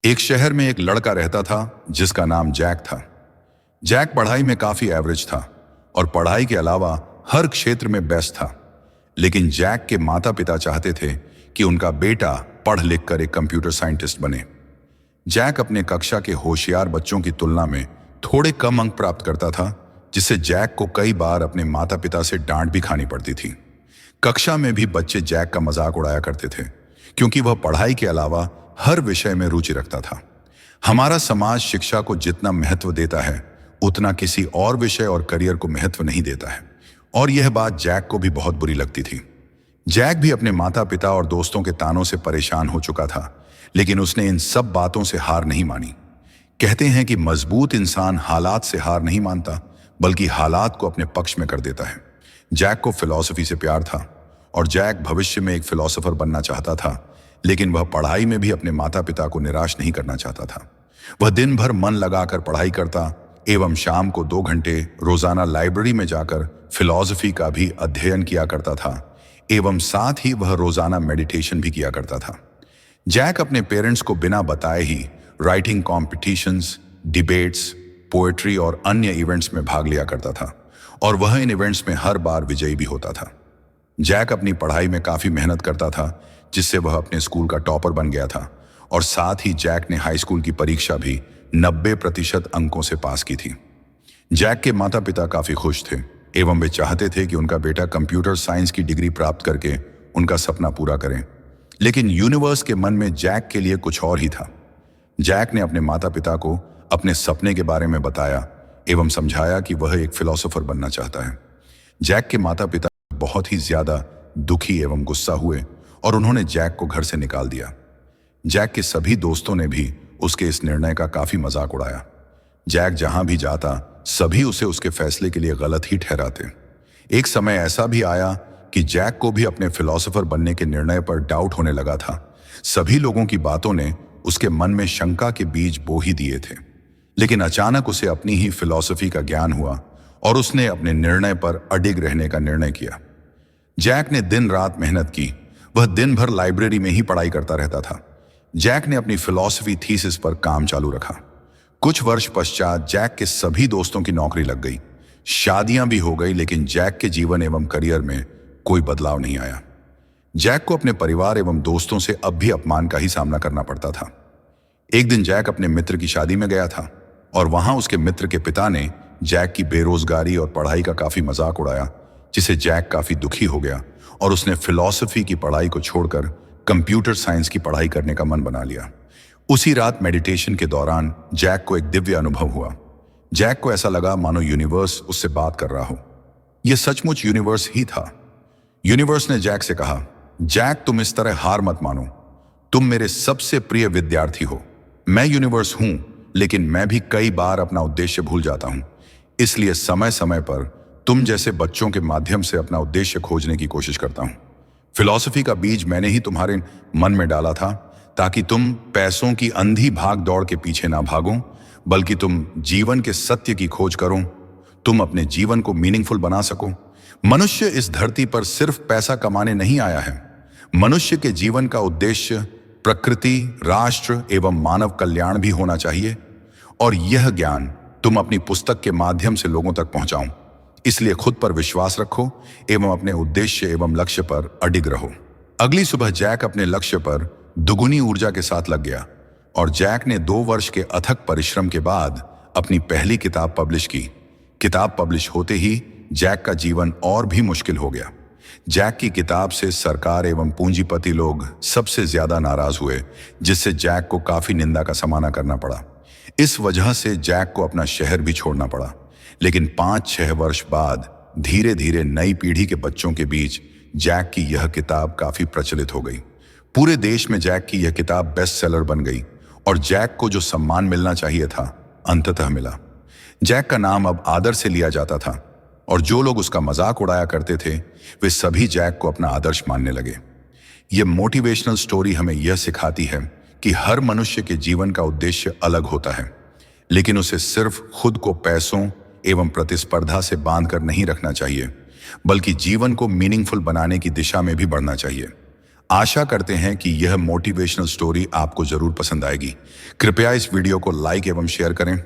एक शहर में एक लड़का रहता था जिसका नाम जैक था। जैक पढ़ाई में काफी एवरेज था और पढ़ाई के अलावा हर क्षेत्र में बेस्ट था। लेकिन जैक के माता पिता चाहते थे कि उनका बेटा पढ़ लिख कर एक कंप्यूटर साइंटिस्ट बने। जैक अपने कक्षा के होशियार बच्चों की तुलना में थोड़े कम अंक प्राप्त करता था, जिससे जैक को कई बार अपने माता पिता से डांट भी खानी पड़ती थी। कक्षा में भी बच्चे जैक का मजाक उड़ाया करते थे, क्योंकि वह पढ़ाई के अलावा हर विषय में रुचि रखता था। हमारा समाज शिक्षा को जितना महत्व देता है, उतना किसी और विषय और करियर को महत्व नहीं देता है, और यह बात जैक को भी बहुत बुरी लगती थी। जैक भी अपने माता पिता और दोस्तों के तानों से परेशान हो चुका था, लेकिन उसने इन सब बातों से हार नहीं मानी। कहते हैं कि मजबूत इंसान हालात से हार नहीं मानता, बल्कि हालात को अपने पक्ष में कर देता है। जैक को फिलॉसफी से प्यार था और जैक भविष्य में एक फिलॉसफर बनना चाहता था, लेकिन वह पढ़ाई में भी अपने माता पिता को निराश नहीं करना चाहता था। वह दिन भर मन लगाकर पढ़ाई करता एवं शाम को 2 घंटे रोजाना लाइब्रेरी में जाकर फिलॉसफी का भी अध्ययन किया करता था, एवं साथ ही वह रोजाना मेडिटेशन भी किया करता था। जैक अपने पेरेंट्स को बिना बताए ही राइटिंग कॉम्पिटिशन्स, डिबेट्स, पोएट्री और अन्य इवेंट्स में भाग लिया करता था, और वह इन इवेंट्स में हर बार विजयी भी होता था। जैक अपनी पढ़ाई में काफी मेहनत करता था, जिससे वह अपने स्कूल का टॉपर बन गया था, और साथ ही जैक ने हाई स्कूल की परीक्षा भी 90% अंकों से पास की थी। जैक के माता पिता काफी खुश थे एवं वे चाहते थे कि उनका बेटा कंप्यूटर साइंस की डिग्री प्राप्त करके उनका सपना पूरा करें। लेकिन यूनिवर्स के मन में जैक के लिए कुछ और ही था। जैक ने अपने माता पिता को अपने सपने के बारे में बताया एवं समझाया कि वह एक फिलॉसफर बनना चाहता है। जैक के माता पिता बहुत ही ज्यादा दुखी एवं गुस्सा हुए और उन्होंने जैक को घर से निकाल दिया। जैक के सभी दोस्तों ने भी उसके इस निर्णय का काफी मजाक उड़ाया। जैक जहां भी जाता, सभी उसे उसके फैसले के लिए गलत ही ठहराते। एक समय ऐसा भी आया कि जैक को भी अपने फिलॉसफर बनने के निर्णय पर डाउट होने लगा था। सभी लोगों की बातों ने उसके मन में शंका के बीज बो ही दिए थे। लेकिन अचानक उसे अपनी ही फिलॉसफी का ज्ञान हुआ और उसने अपने निर्णय पर अडिग रहने का निर्णय किया। जैक ने दिन रात मेहनत की। वह दिन भर लाइब्रेरी में ही पढ़ाई करता रहता था। जैक ने अपनी फिलॉसफी थीसिस पर काम चालू रखा। कुछ वर्ष पश्चात जैक के सभी दोस्तों की नौकरी लग गई, शादियां भी हो गई, लेकिन जैक के जीवन एवं करियर में कोई बदलाव नहीं आया। जैक को अपने परिवार एवं दोस्तों से अब भी अपमान का ही सामना करना पड़ता था। एक दिन जैक अपने मित्र की शादी में गया था और वहां उसके मित्र के पिता ने जैक की बेरोजगारी और पढ़ाई का काफी मजाक उड़ाया, जिसे जैक काफी दुखी हो गया और उसने फिलॉसफी की पढ़ाई को छोड़कर कंप्यूटर साइंस की पढ़ाई करने का मन बना लिया। उसी रात मेडिटेशन के दौरान जैक को एक दिव्य अनुभव हुआ। जैक को ऐसा लगा मानो यूनिवर्स उससे बात कर रहा हो। यह सचमुच यूनिवर्स ही था। यूनिवर्स ने जैक से कहा, जैक तुम इस तरह हार मत मानो, तुम मेरे सबसे प्रिय विद्यार्थी हो। मैं यूनिवर्स हूं, लेकिन मैं भी कई बार अपना उद्देश्य भूल जाता हूं। इसलिए समय समय पर तुम जैसे बच्चों के माध्यम से अपना उद्देश्य खोजने की कोशिश करता हूं। फिलॉसफी का बीज मैंने ही तुम्हारे मन में डाला था, ताकि तुम पैसों की अंधी भाग दौड़ के पीछे ना भागो, बल्कि तुम जीवन के सत्य की खोज करो। तुम अपने जीवन को मीनिंगफुल बना सको। मनुष्य इस धरती पर सिर्फ पैसा कमाने नहीं आया है। मनुष्य के जीवन का उद्देश्य प्रकृति, राष्ट्र एवं मानव कल्याण भी होना चाहिए, और यह ज्ञान तुम अपनी पुस्तक के माध्यम से लोगों तक पहुंचाओ। इसलिए खुद पर विश्वास रखो एवं अपने उद्देश्य एवं लक्ष्य पर अडिग रहो। अगली सुबह जैक अपने लक्ष्य पर दुगुनी ऊर्जा के साथ लग गया और जैक ने 2 वर्ष के अथक परिश्रम के बाद अपनी पहली किताब पब्लिश की। किताब पब्लिश होते ही जैक का जीवन और भी मुश्किल हो गया। जैक की किताब से सरकार एवं पूंजीपति लोग सबसे ज्यादा नाराज हुए, जिससे जैक को काफी निंदा का सामना करना पड़ा। इस वजह से जैक को अपना शहर भी छोड़ना पड़ा। लेकिन 5-6 वर्ष बाद धीरे धीरे नई पीढ़ी के बच्चों के बीच जैक की यह किताब काफी प्रचलित हो गई। पूरे देश में जैक की यह किताब बेस्ट सेलर बन गई और जैक को जो सम्मान मिलना चाहिए था, अंततः मिला। जैक का नाम अब आदर से लिया जाता था और जो लोग उसका मजाक उड़ाया करते थे, वे सभी जैक को अपना आदर्श मानने लगे। यह मोटिवेशनल स्टोरी हमें यह सिखाती है कि हर मनुष्य के जीवन का उद्देश्य अलग होता है, लेकिन उसे सिर्फ खुद को पैसों एवं प्रतिस्पर्धा से बांधकर नहीं रखना चाहिए, बल्कि जीवन को मीनिंगफुल बनाने की दिशा में भी बढ़ना चाहिए। आशा करते हैं कि यह मोटिवेशनल स्टोरी आपको जरूर पसंद आएगी। कृपया इस वीडियो को लाइक एवं शेयर करें।